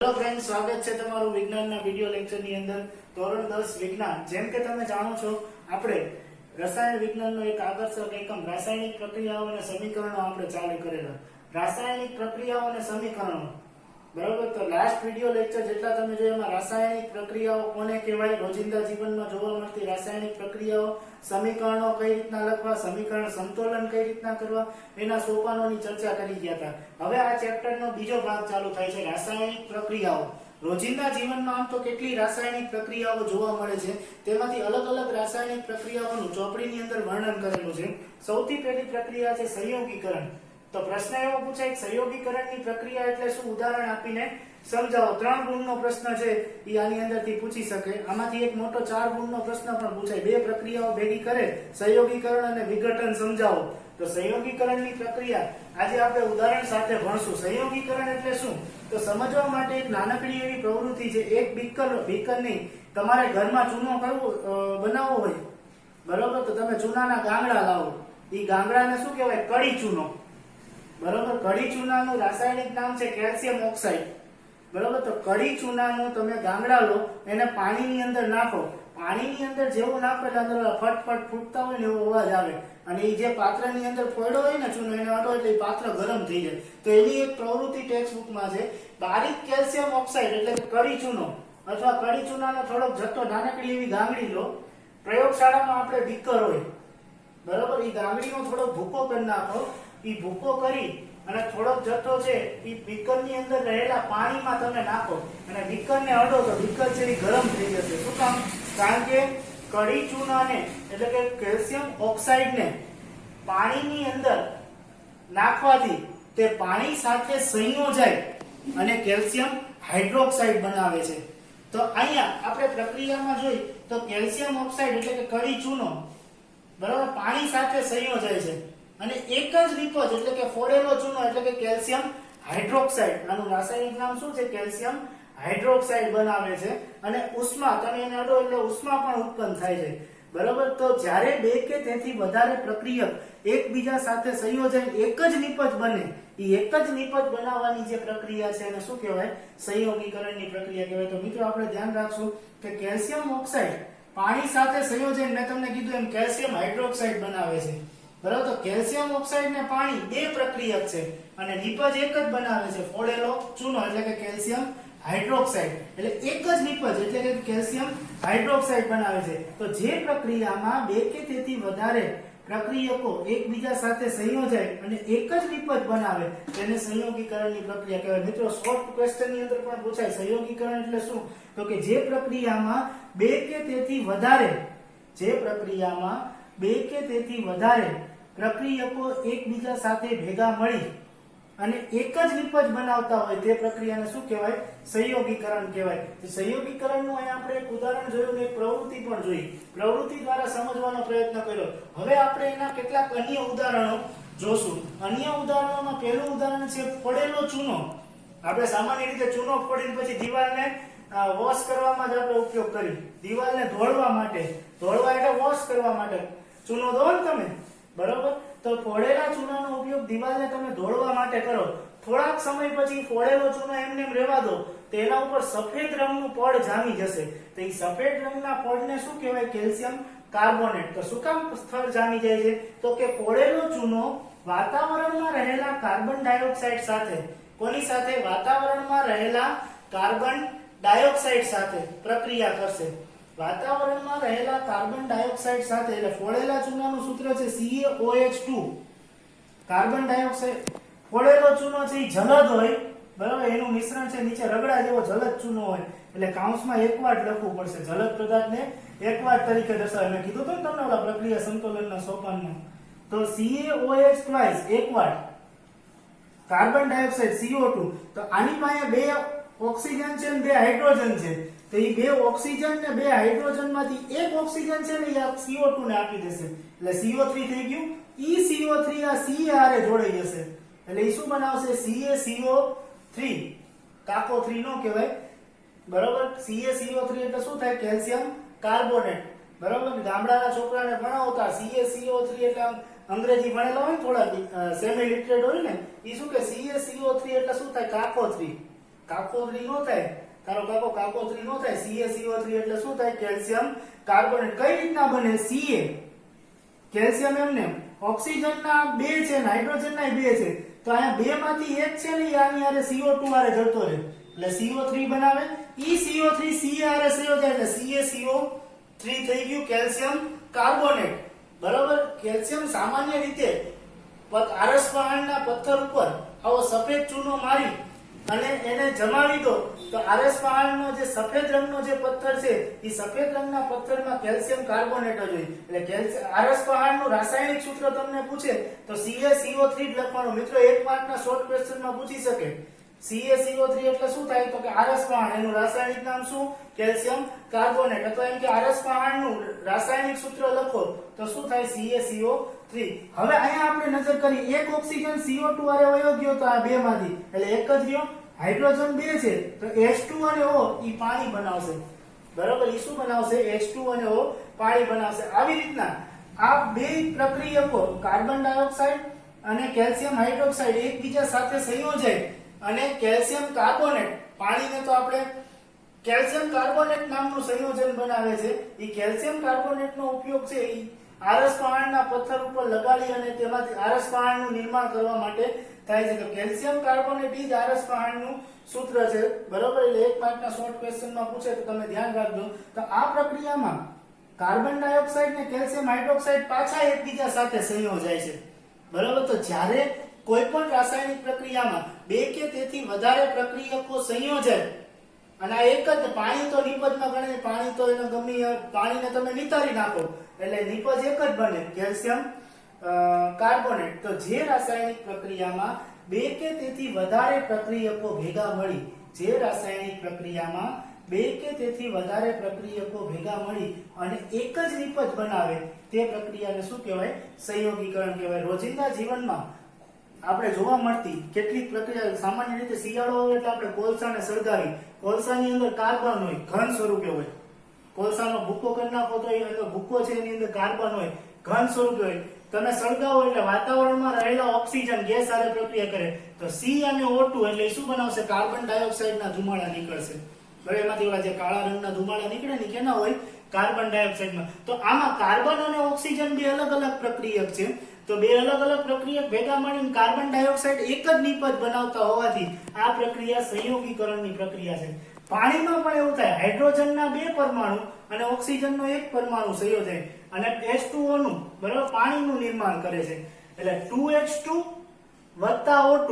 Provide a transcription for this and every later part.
Hello friend, સ્વાગત છે તમારું વિજ્ઞાનના વિડિયો લેક્ચરની અંદર. ધોરણ 10 વિજ્ઞાન. જેમ કે તમે જાણો છો, આપણે રસાયણ વિજ્ઞાનનો એક આકર્ષક એકમ રાસાયણિક પ્રક્રિયાઓ અને સમીકરણો આપણે ચાલુ કરેલા. રાસાયણિક પ્રક્રિયાઓ અને સમીકરણો, બરાબર. તો લાસ્ટ વિડિયો લેક્ચર જેટલા તમે જોયા એમાં રાસાયણિક પ્રક્રિયાઓ કોને કહેવાય, રોજિંદા જીવનમાં જોવા મળતી રાસાયણિક પ્રક્રિયાઓ, સમીકરણો કઈ રીતના લખવા, સમીકરણ સંતુલન કઈ રીતના કરવા, એના સોપાનોની ચર્ચા કરી ગયા હતા. હવે આ ચેપ્ટરનો બીજો ભાગ ચાલુ થાય છે, રાસાયણિક પ્રક્રિયાઓ. રોજિંદા જીવનમાં આમ તો કેટલી રાસાયણિક પ્રક્રિયાઓ જોવા મળે છે, તેમાંથી અલગ અલગ રાસાયણિક પ્રક્રિયાઓનું ચોપડીની અંદર વર્ણન કરેલું છે. સૌથી પહેલી પ્રક્રિયા છે સંયોગીકરણ. તો પ્રશ્ન એવો પૂછાય કે સંયોગીકરણની પ્રક્રિયા એટલે શું, ઉદાહરણ આપીને સમજાવો. 3 ગુણનો પ્રશ્ન છે એ આની અંદરથી પૂછી શકે. આમાંથી એક મોટો 4 ગુણનો પ્રશ્ન પણ પૂછાય. બે પ્રક્રિયાઓ ભેગી કરે, સંયોગીકરણ અને વિઘટન સમજાવો. તો સંયોગીકરણની પ્રક્રિયા આજે આપણે ઉદાહરણ સાથે ભણશું. સંયોગીકરણ એટલે શું, તો સમજવા માટે એક નાનકડી એવી પ્રવૃત્તિ છે. એક બીકરની તમારે ઘરમાં ચૂનો બનાવવો હોય, બરોબર, તો તમે ચૂનાના ગાંગડા લાવો. એ ગાંગડાને શું કહેવાય, કડી ચૂનો, બરોબર. કડી ચૂનાનું રાસાયણિક નામ છે કેલ્શિયમ ઓક્સાઇડ, બરોબર. તો કડી ચૂનાનું તમે ગાંગડા લો, એને પાણીની અંદર નાખો. પાણીની અંદર જેવું નાખો એટલે અંદર ફટફટ ફૂટતા હોય ને એવો અવાજ આવે, અને એ જે પાત્રની અંદર પડ્યો હોય ને ચૂનો, એને અડો એટલે પાત્ર ગરમ થઈ જાય. તો એની એક પ્રવૃત્તિ ટેક્સ્ટ બુકમાં છે. બારીક કેલ્શિયમ ઓક્સાઇડ એટલે કે કડી ચૂનો અથવા કડી ચૂનાનો થોડોક જથ્થો, નાનકડી એવી ગાંગડી લો. પ્રયોગશાળામાં આપણે બીકર હોય, બરોબર, એ ગાંગડીનો થોડો ભૂકો કરી નાખો. એ ભૂકો કરી અને થોડોક જથ્થો છે એ બીકરની અંદર રહેલા પાણીમાં તમે નાખો અને બીકરને અડો તો બીકર છે એ ગરમ થઈ જશે. શું કામ? કારણ કે કડી ચૂનાને એટલે કે કેલ્શિયમ ઓક્સાઇડને પાણીની અંદર નાખવાથી તે પાણી સાથે સંયોજાય અને કેલ્શિયમ હાઇડ્રોક્સાઇડ બનાવે છે. તો અહીંયા આપણે પ્રક્રિયામાં જોઈ તો કેલ્શિયમ ઓક્સાઇડ એટલે કે કડી ચૂનો, બરાબર, પાણી સાથે સંયોજાય છે અને એક જ નિપજ એટલે કે ફોડેલો ચૂનો એટલે કે કેલ્શિયમ હાઇડ્રોક્સાઇડ, આનું રાસાયણિક નામ શું છે, કેલ્શિયમ હાઇડ્રોક્સાઇડ બનાવે છે. અને ઉષ્મા, તમે એને અડો એટલે ઉષ્મા પણ ઉત્પન્ન થાય છે, બરાબર. તો જ્યારે બે કે તેથી વધારે પ્રક્રિયક એકબીજા સાથે સંયોજન એક જ નિપજ બને, એ એક જ નિપજ બનાવવાની જે પ્રક્રિયા છે એને શું કહેવાય, સંયોગીકરણની પ્રક્રિયા કહેવાય. તો મિત્રો આપણે ધ્યાન રાખશું કે કેલ્શિયમ ઓક્સાઇડ પાણી સાથે સંયોજન, મેં તમને કીધું એમ, કેલ્શિયમ હાઇડ્રોક્સાઇડ બનાવે છે, બરાબર. તો કેલ્શિયમ ઓક્સાઇડ ને પાણી બે પ્રક્રિયક છે અને નિપજ એક જ બનાવે છે, ફોડેલો ચૂનો એટલે કે કેલ્શિયમ હાઇડ્રોક્સાઇડ. એટલે એક જ નિપજ એટલે કે કેલ્શિયમ હાઇડ્રોક્સાઇડ બનાવે છે. તો જે પ્રક્રિયામાં બે કે તેથી વધારે પ્રક્રિયકો એકબીજા સાથે સંયોજાય અને એક જ નિપજ બનાવે તેને સંયોગીકરણની પ્રક્રિયા કહેવાય. મિત્રો, શોર્ટ ક્વેશ્ચન ની અંદર પણ પૂછાય સંયોગીકરણ એટલે શું, તો કે જે પ્રક્રિયામાં બે કે તેથી વધારે, જે પ્રક્રિયામાં બે કે તેથી વધારે પ્રક્રિયકો એકબીજા સાથે ભેગા મળી અને એક જ નિપજ બનાવતા હોય તે પ્રક્રિયાને શું કહેવાય, સંયોગીકરણ કહેવાય. સંયોગીકરણનું અહીંયા આપણે એક ઉદાહરણ જોયું ને એક પ્રવૃત્તિ પણ જોઈ. પ્રવૃત્તિ દ્વારા સમજવાનો પ્રયત્ન કર્યો. હવે આપણે એના કેટલાક અન્ય ઉદાહરણો જોશું. અન્ય ઉદાહરણોમાં પહેલું ઉદાહરણ છે ફોડેલો ચૂનો. આપણે સામાન્ય રીતે ચૂનો ફોડીને પછી દિવાલને વોશ કરવામાં જ આપણે ઉપયોગ કરી. દિવાલને ધોળવા માટે, ધોળવા એટલે વોશ કરવા માટે ચૂનો દો ને તમે, બરોબર. તો ફોડેલા ચૂનાનો ઉપયોગ દિવાલને તમે ધોળવા માટે કરો. થોડાક સમય પછી ફોડેલો ચૂનો એમને એમ રહેવા દો તો એના ઉપર સફેદ રંગનું પડ જામી જશે. તો એ સફેદ રંગના પડને શું કહેવાય, કેલ્શિયમ કાર્બોનેટ. તો શું કામ સ્થળ જામી જાય છે, તો કે ફોડેલો ચૂનો વાતાવરણમાં રહેલા કાર્બન ડાયોક્સાઇડ સાથે, કોની સાથે, વાતાવરણમાં રહેલા કાર્બન ડાયોક્સાઇડ સાથે પ્રક્રિયા કરશે. વાતાવરણમાં રહેલા કાર્બન ડાયોક્સાઇડ સાથે, એટલે ફોડેલા ચૂનાનું સૂત્ર છે CaOH2. કાર્બન ડાયોક્સાઇડ, ફોડેલો ચૂનો છે એ જલદ હોય, બરાબર, એનું મિશ્રણ છે નીચે રગડા જેવો જલદ ચૂનો હોય, એટલે કાઉન્સમાં એકવાટ લખવું પડશે. જલદ પદાર્થને એકવાટ તરીકે દર્શાવે. મેં કીધું તો તમને ઓલા પ્રક્રિયા સંતુલનના સોપાનમાં. તો CaOH ટ્વાઇસ, એકવાટ, કાર્બન ડાયોક્સાઇડ CO2. તો આની પાસે બે ઓક્સિજન છે અને બે હાઇડ્રોજન છે. તો એ બે ઓક્સિજન ને બે હાઇડ્રોજન માંથી એક ઓક્સિજન છે ને એ CO2 ને આપી દેશે એટલે CO3 થઈ ગયું. ઈ CO3 આ C હારે જોડાઈ જશે એટલે એ શું બનાવશે, CaCO3. કાકો 3 નો કહેવાય, બરોબર. CaCO3 એટલે શું થાય, કેલ્શિયમ કાર્બોનેટ, બરોબર. ગામડાના છોકરાને ભણાવતા CaCO3 એટલે અંગ્રેજી ભણેલા હોય ને, થોડા સેમી લિટરેટ હોય ને, એ શું કે CaCO3 એટલે શું થાય, કાકો 3, કાકોત્રી નો થાય, તારો કાકો કાકોત્રી નો થાય, CaCO3 એટલે શું થાય? Calcium carbonate. કઈ રીતના બને? Ca કેલ્શિયમ એમને ઓક્સિજનના 2 છે ને હાઇડ્રોજનના 2 છે, તો અહીંયા 2 માંથી એક છે ને આની હારે CO2 હારે જતો રહે એટલે CO3 બનાવે. ઈ CO3 Ca હારે સંયોજાય એટલે CaCO3 થઈ ગયું કેલ્શિયમ કાર્બોનેટ. બરાબર. કેલ્શિયમ સામાન્ય રીતે આરસ પહાડના પથ્થર ઉપર આવો સફેદ ચૂનો મારી અને એને જમાવી દો તો આરસ પહાડનો જે સફેદ રંગનો જે પથ્થર છે એ સફેદ રંગના પથ્થરમાં કેલ્શિયમ કાર્બોનેટ જ હોય. એટલે આરસ પહાડનું રાસાયણિક સૂત્ર તમને પૂછે તો CaCO3 જ લખવાનું. મિત્રો 1 માર્કના શોર્ટ ક્વેશ્ચનમાં પૂછી શકે CaCO3 એટલે શું થાય? તો કે આરસ પહાડ, એનું રાસાયણિક નામ શું? Calcium carbonate. અથવા એમ કે આરસ પહાડનું રાસાયણિક સૂત્ર લખો તો શું થાય? CaCO3. હવે અહીંયા આપણે નજર કરી, એક ઓક્સિજન CO2 હારે વયો ગયો તો આ 2 માંથી એટલે એક જ રહ્યો. હાઇડ્રોજન 2 છે તો H2 અને O ઈ પાણી બનાવશે. બરાબર. ઈ શું બનાવશે? H2 અને O પાણી બનાવશે. આવી રીતના આ બે પ્રક્રિયકો કાર્બન ડાયોક્સાઇડ અને કેલ્શિયમ હાઇડ્રોક્સાઇડ એકબીજા સાથે સંયોજાય અને કેલ્શિયમ કાર્બોનેટ, પાણીને તો આપણે કેલ્શિયમ કાર્બોનેટ નામનું સંયોજન બનાવે છે. એ કેલ્શિયમ કાર્બોનેટનો ઉપયોગ છે એ આરસ પહાડના પથ્થર ઉપર લગાડી અને તેમાંથી આરસ પહાડનું નિર્માણ કરવા માટે થાય છે. તો કેલ્શિયમ કાર્બોનેટ ઈ જ આરસ પહાડનું સૂત્ર છે. બરોબર. એટલે 1 માર્કના શોર્ટ ક્વેશ્ચનમાં પૂછે તો તમે ધ્યાન રાખજો. તો આ પ્રક્રિયામાં કાર્બન ડાયોક્સાઇડ ને કેલ્શિયમ હાઇડ્રોક્સાઇડ પાછા એકબીજા સાથે સંયોજાય છે. બરોબર. તો જ્યારે કોઈ પણ રાસાયણિક પ્રક્રિયામાં 2 કે તેથી વધારે પ્રક્રિયકો સંયોજાય અને આ એક જ, પાણી તો નિપજમાં ગણે, પાણી તો એને ગમે પાણીને તમે નિતારી નાખો એટલે નિપજ એક જ બને, કેલ્શિયમ કાર્બોનેટ. તો જે રાસાયણિક પ્રક્રિયામાં 2 કે તેથી વધારે પ્રક્રિયકો ભેગા મળી, જે રાસાયણિક પ્રક્રિયામાં 2 કે તેથી વધારે પ્રક્રિયકો ભેગા મળી અને એક જ નિપજ બનાવે તે પ્રક્રિયાને શું કહેવાય? સંયોગીકરણ કહેવાય. રોજિંદા જીવનમાં આપણે જોવા મળતી કેટલીક પ્રક્રિયા, સામાન્ય રીતે શિયાળો હોય એટલે આપણે કોલસાને સળગાવી, કોલસાની અંદર કાર્બન હોય, ઘન સ્વરૂપે હોય. કોલસાનો ભૂકો કરી નાખો તો એનો ભૂકો છે એની અંદર કાર્બન હોય, ઘન સ્વરૂપે હોય. તમે સળગાવો એટલે વાતાવરણમાં રહેલા ઓક્સિજન ગેસ સાથે પ્રક્રિયા કરે તો C અને O2 એટલે શું બનાવશે? કાર્બન ડાયોક્સાઇડના ધુમાડા નીકળશે. બરાબર. એમાંથી ઓલા જે કાળા રંગના ધુમાડા નીકળે ને કેના હોય? કાર્બન ડાયોક્સાઇડમાં. તો આમાં કાર્બન અને ઓક્સિજન બે અલગ અલગ પ્રક્રિયક છે. તો બે અલગ અલગ પ્રક્રિયક ભેગા મળીને કાર્બન ડાયોક્સાઇડ એક જ નિપજ બનાવતા હોવાથી આ પ્રક્રિયા સંયોગીકરણની પ્રક્રિયા છે. પાણીમાં પણ એવું થાય. હાઇડ્રોજનના 2 પરમાણુ અને ઓક્સિજનનો 1 પરમાણુ સંયોજાય અને H2O નું, બરાબર, પાણીનું નિર્માણ કરે છે. એટલે 2H2 O2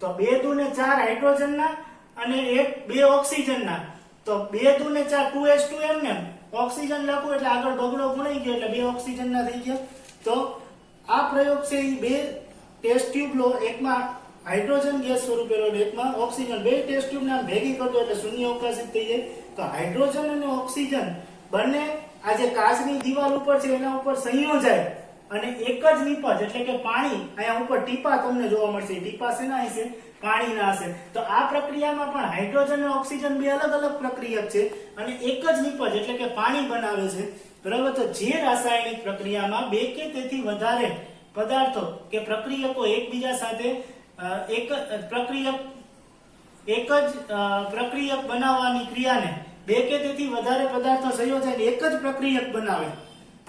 તો 2 દુ ને 4 હાઇડ્રોજનના અને 2 ઓક્સિજનના, તો 2 દુ ને 4 2H2 એમને ઓક્સિજન લખું એટલે આગળ બગડો ગુણાઈ ગયો એટલે 2 ઓક્સિજનના થઈ ગયા. તો આ પ્રયોગ છે એ 2 ટેસ્ટ ટ્યુબ લો, એકમાં હાઇડ્રોજન ગેસ સ્વરૂપે લો, એકમાં ઓક્સિજન. 2 ટેસ્ટ ટ્યુબ ને ભેગી કરજો એટલે શૂન્ય અવકાશિત થઈ જાય. તો હાઇડ્રોજન અને ઓક્સિજન બંને આ જે કાચની દિવાલ ઉપર છે એના ઉપર સંયોજાય અને એક જ નિપજ એટલે કે પાણી, અહીંયા ઉપર ટીપા તમને જોવા મળશે. ટીપા શેના હશે? પાણીના હશે. તો આ પ્રક્રિયામાં પણ હાઇડ્રોજન અને ઓક્સિજન બે અલગ અલગ પ્રક્રિયક છે અને એક જ નિપજ એટલે કે પાણી બનાવે છે. બરાબર. તો જે રાસાયણિક પ્રક્રિયામાં 2 કે તેથી વધારે પદાર્થો કે પ્રક્રિયકો એકબીજા સાથે એક જ પ્રક્રિયક બનાવવાની ક્રિયાને 2 કે તેથી વધારે પદાર્થો સંયોજાઈને એક જ પ્રક્રિયક બનાવે.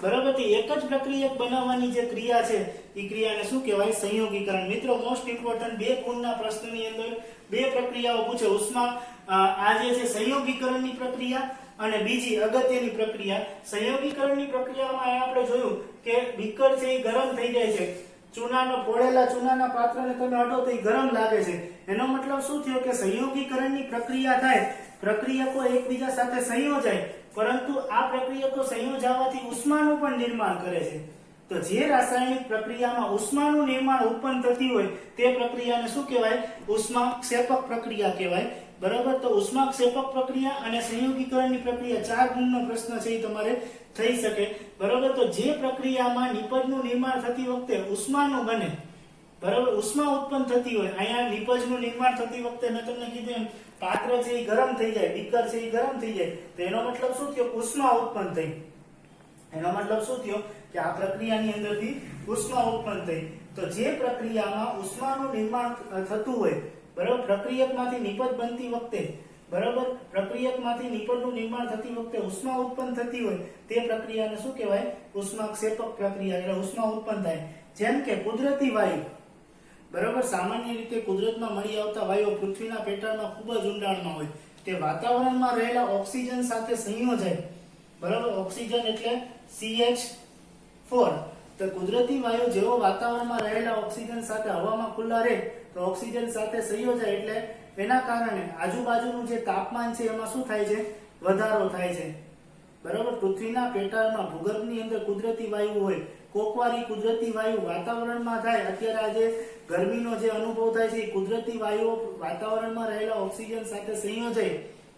બરાબર. તો એક જ પ્રક્રિયક બનાવવાની જે ક્રિયા છે એ ક્રિયાને શું કહેવાય? સંયોગીકરણ. મિત્રો મોસ્ટ ઇમ્પોર્ટન્ટ 2 ગુણના પ્રશ્નની અંદર 2 પ્રક્રિયાઓ પૂછે. ઉષ્મા આ જે છે સંયોગીકરણની પ્રક્રિયા અને બીજી અગત્યની પ્રક્રિયા. સંયોગીકરણની પ્રક્રિયામાં આપણે જોયું કે બીકર છે એ ગરમ થઈ જાય છે. ચૂનાનો ફોડેલા ચૂનાના પાત્રને તમે અડો તો એ ગરમ લાગે છે. એનો મતલબ શું થયો કે સંયોગીકરણની પ્રક્રિયા થાય, પ્રક્રિયકો એકબીજા સાથે સંયોજાય, પરંતુ આ પ્રક્રિયકો સંયોજાવાથી ઉષ્માનું પણ નિર્માણ કરે છે. તો જે રાસાયણિક પ્રક્રિયામાં ઉષ્માનું નિર્માણ ઉત્પન્ન થતી હોય તે પ્રક્રિયાને શું કહેવાય? ઉષ્માક્ષેપક પ્રક્રિયા કહેવાય. બરાબર. તો ઉષ્માક્ષેપક પ્રક્રિયા અને સંયોગીકરણની પ્રક્રિયા 4 ગુણનો પ્રશ્ન છે એ તમારે થઈ શકે. બરાબર. તો જે પ્રક્રિયામાં નિપજનું નિર્માણ થતી વખતે ઉષ્માનું બને, બરાબર, ઉષ્મા ઉત્પન્ન થતી હોય, અહીંયા નિપજનું નિર્માણ થતી વખતે મેં તમને કીધું એમ પાત્ર છે એ ગરમ થઈ જાય, બીકર છે એ ગરમ થઈ જાય, તો એનો મતલબ શું થયો? ઉષ્મા ઉત્પન્ન થઈ. એનો મતલબ શું થયો કે આ પ્રક્રિયાની અંદરથી ઉષ્મા ઉત્પન્ન થઈ. તો જે પ્રક્રિયામાં ઉષ્માનું નિર્માણ થતું હોય બરાબર, પ્રક્રિયકમાંથી નિપજ બનતી વખતે, બરાબર, પ્રક્રિયકમાંથી નિપજનું નિર્માણ થતી વખતે ઉષ્મા ઉત્પન્ન થતી હોય તે પ્રક્રિયાને શું કહેવાય? ઉષ્માક્ષેપક પ્રક્રિયા, એટલે ઉષ્મા ઉત્પન્ન થાય. જેમ કે કુદરતી વાયુ, બરાબર, સામાન્ય રીતે કુદરતમાં મળી આવતા વાયુઓ પૃથ્વીના પેટાળમાં ખૂબ જ ઊંડાણમાં હોય, તે વાતાવરણમાં રહેલા ઓક્સિજન સાથે સંયોજાય, બરાબર, ઓક્સિજન એટલે CH4. તો કુદરતી વાયુ જેવો વાતાવરણમાં રહેલા ઓક્સિજન સાથે હવામાં ખુલ્લા રહે તો ઓક્સિજન સાથે સંયોજાય એટલે એના કારણે આજુબાજુનું જે તાપમાન છે એમાં શું થાય છે? વધારો થાય છે, બરાબર. પૃથ્વીના પેટાળમાં ભૂગર્ભની અંદર કુદરતી વાયુ હોય, કોકવારી કુદરતી વાયુ વાતાવરણમાં થાય. અત્યારે આજે ગરમીનો જે અનુભવ થાય છે એ કુદરતી વાયુઓ વાતાવરણમાં રહેલા ઓક્સિજન સાથે સંયોજાય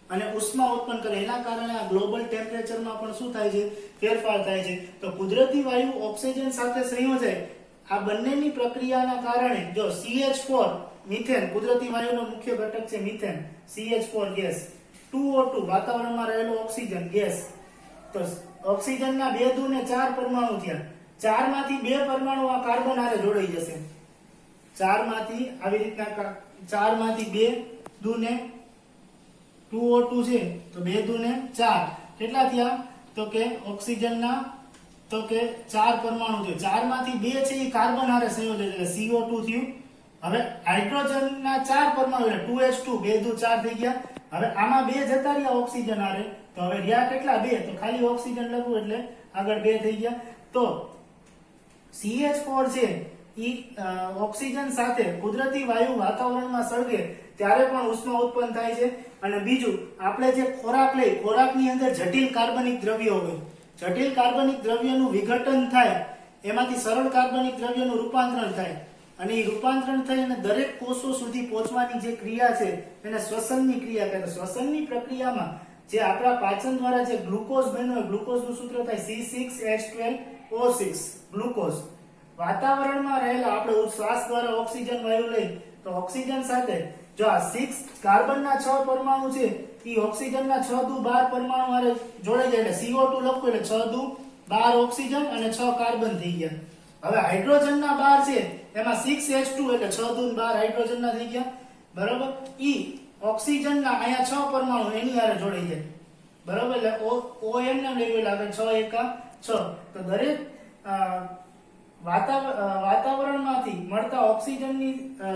અને ઉષ્મા ઉત્પન્ન કરે. એના કારણે આ ગ્લોબલ ટેમ્પરેચરમાં પણ શું થાય છે? ફેરફાર થાય છે. તો કુદરતી વાયુ ઓક્સિજન સાથે સંયોજાય, આ બંનેની પ્રક્રિયાના કારણે જો CH4 મિથેન, કુદરતી વાયુનો મુખ્ય ઘટક છે મિથેન, CH4 ગેસ, 2O2 વાતાવરણમાં રહેલો ઓક્સિજન ગેસ. તો ઓક્સિજનના 2 2 ને 4 પરમાણુ થયા. 4 માંથી 2 પરમાણુ આ કાર્બન હારે જોડાઈ જશે. 4 માંથી આવી રીતના 4 માંથી 2 2 ને 2O2 છે તો 2 2 ને 4 કેટલા થયા? તો કે ઓક્સિજનના તો કે 4 પરમાણુ થયો. 4 માંથી 2 છે એ કાર્બન હારે સંયોજન એટલે CO2 થયું. હવે હાઇડ્રોજનના 4 પરમાણુ એટલે 2H2 2 2 4 થઈ ગયા. હવે આમાં 2 જતા રહ્યા ઓક્સિજન હારે, તો હવે રહ્યા કેટલા? 2. તો ખાલી ઓક્સિજન લખવું એટલે આગળ 2 થઈ ગયા. તો CH4 છે ઈ ઓક્સિજન સાથે કુદરતી વાયુ વાતાવરણમાં સળગે ત્યારે પણ ઉષ્મા ઉત્પન્ન થાય છે. અને બીજું, આપણે જે ખોરાક લઈ, ખોરાકની અંદર જટિલ કાર્બનિક દ્રવ્યો હોય, જટિલ કાર્બનિક દ્રવ્યનું વિઘટન થાય, એમાંથી સરળ કાર્બનિક દ્રવ્યનું રૂપાંતરણ થાય અને એ રૂપાંતરણ થઈ અને દરેક કોષો સુધી પહોંચવાની જે ક્રિયા છે એને શ્વસનની ક્રિયા કહેવાય. શ્વસનની પ્રક્રિયામાં જે આપણા પાચન દ્વારા જે ગ્લુકોઝ બન્યો હોય, ગ્લુકોઝનું સૂત્ર થાય C6H12O6 ગ્લુકોઝ. વાતાવરણમાં રહેલા આપણે શ્વાસ દ્વારા ઓક્સિજન વાયુ લઈ તો ઓક્સિજન સાથે જો આ 6 કાર્બનના 6 પરમાણુ છે એ ઓક્સિજનના 6 દુ 12 પરમાણુ હારે જોડાઈ જાય એટલે CO2 લખો એટલે 6 દુ 12 ઓક્સિજન અને 6 કાર્બન થઈ ગયા. હવે હાઇડ્રોજનના 12 છે એમાં 6H2 એટલે 6 દુ 12 હાઇડ્રોજનના થઈ ગયા, બરાબર. ઈ ઓક્સિજનના અહીંયા 6 પરમાણુ એની હારે જોડાઈ જાય, બરાબર. એટલે OM નામ લેવું લાગે 6 એકા 6. તો દરેક વાતાવરણમાંથી મળતા ઓક્સિજનની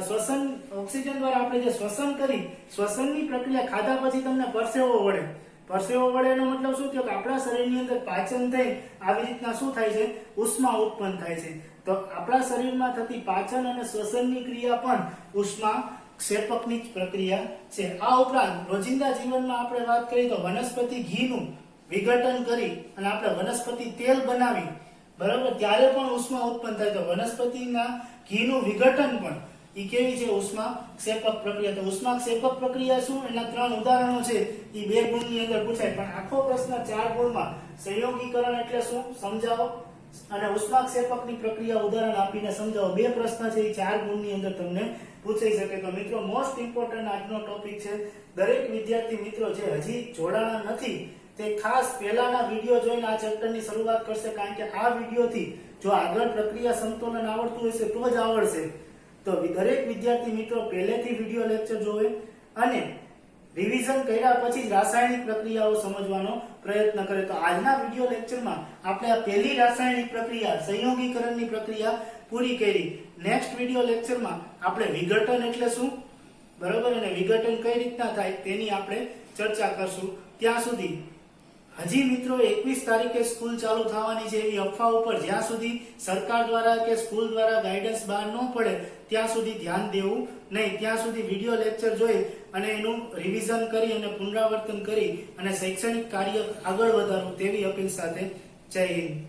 શ્વસન, ઓક્સિજન દ્વારા આપણે જે શ્વસન કરી, શ્વસનની પ્રક્રિયા ખાધા પછી તમને પરસેવો વળે. પરસેવો વળે એનો મતલબ શું થયો? કે આપણા શરીરની અંદર પાચન થઈ આવી રીતના શું થાય છે? ઉષ્મા ઉત્પન્ન થાય છે. તો આપણા શરીરમાં થતી પાચન અને શ્વસનની ક્રિયા પણ ઉષ્મા ક્ષેપકની જ પ્રક્રિયા છે. આ ઉપરાંત રોજિંદા જીવનમાં આપણે વાત કરીએ તો વનસ્પતિ ઘીનું વિઘટન કરી અને આપણે વનસ્પતિ તેલ બનાવી, બરાબર, ત્યારે પણ ઉષ્મા ઉત્પન્ન થાય. તો વનસ્પતિના ઘીનું વિઘટન પણ ઈ કેવી છે? ઉષ્મા ક્ષેપક પ્રક્રિયા. તો ઉષ્મા ક્ષેપક પ્રક્રિયા શું? એના 3 ઉદાહરણો છે, ઈ 2 ગુણની અંદર પૂછાય. પણ આખો પ્રશ્ન 4 ગુણમાં સંયોગીકરણ એટલે શું સમજાવો અને ઉષ્મા ક્ષેપકની પ્રક્રિયા ઉદાહરણ આપીને સમજાવો. 2 પ્રશ્ન છે એ 4 ગુણની અંદર તમને પૂછાઈ શકે. તો મિત્રો મોસ્ટ ઇમ્પોર્ટન્ટ આજનો ટોપિક છે. દરેક વિદ્યાર્થી મિત્રો જે હજી જોડાણા નથી તે ખાસ પહેલાના વિડિયો જોઈને આ ચેપ્ટરની શરૂઆત કરશે, કારણ કે આ વિડિયોથી જો આગળ પ્રક્રિયા સમતોલન આવડતું હશે તો જ આવડશે. તો દરેક વિદ્યાર્થી મિત્રો પહેલેથી વિડિયો લેક્ચર જોવે અને રિવિઝન કર્યા પછી જ રાસાયણિક પ્રક્રિયાઓ સમજવાનો પ્રયત્ન કરે. તો આજના વિડિયો લેક્ચરમાં આપણે આ પહેલી રાસાયણિક પ્રક્રિયા સંયોગીકરણની પ્રક્રિયા પૂરી કરી. નેક્સ્ટ વિડિયો લેક્ચરમાં આપણે વિઘટન એટલે શું, બરાબર, અને વિઘટન કઈ રીતના થાય તેની આપણે ચર્ચા કરશું. ત્યાં સુધી હજી મિત્રો 21 તારીખે સ્કૂલ ચાલુ થવાની છે એવી અફવા ઉપર જ્યાં સુધી સરકાર દ્વારા કે સ્કૂલ દ્વારા ગાઈડન્સ બહાર ન પડે ત્યાં સુધી ધ્યાન દેવું નહીં. ત્યાં સુધી વિડિયો લેક્ચર જોઈ અને એનું રિવિઝન કરી અને પુનરાવર્તન કરી અને શૈક્ષણિક કાર્ય આગળ વધારવું તેવી અપીલ સાથે જય હિન્દ.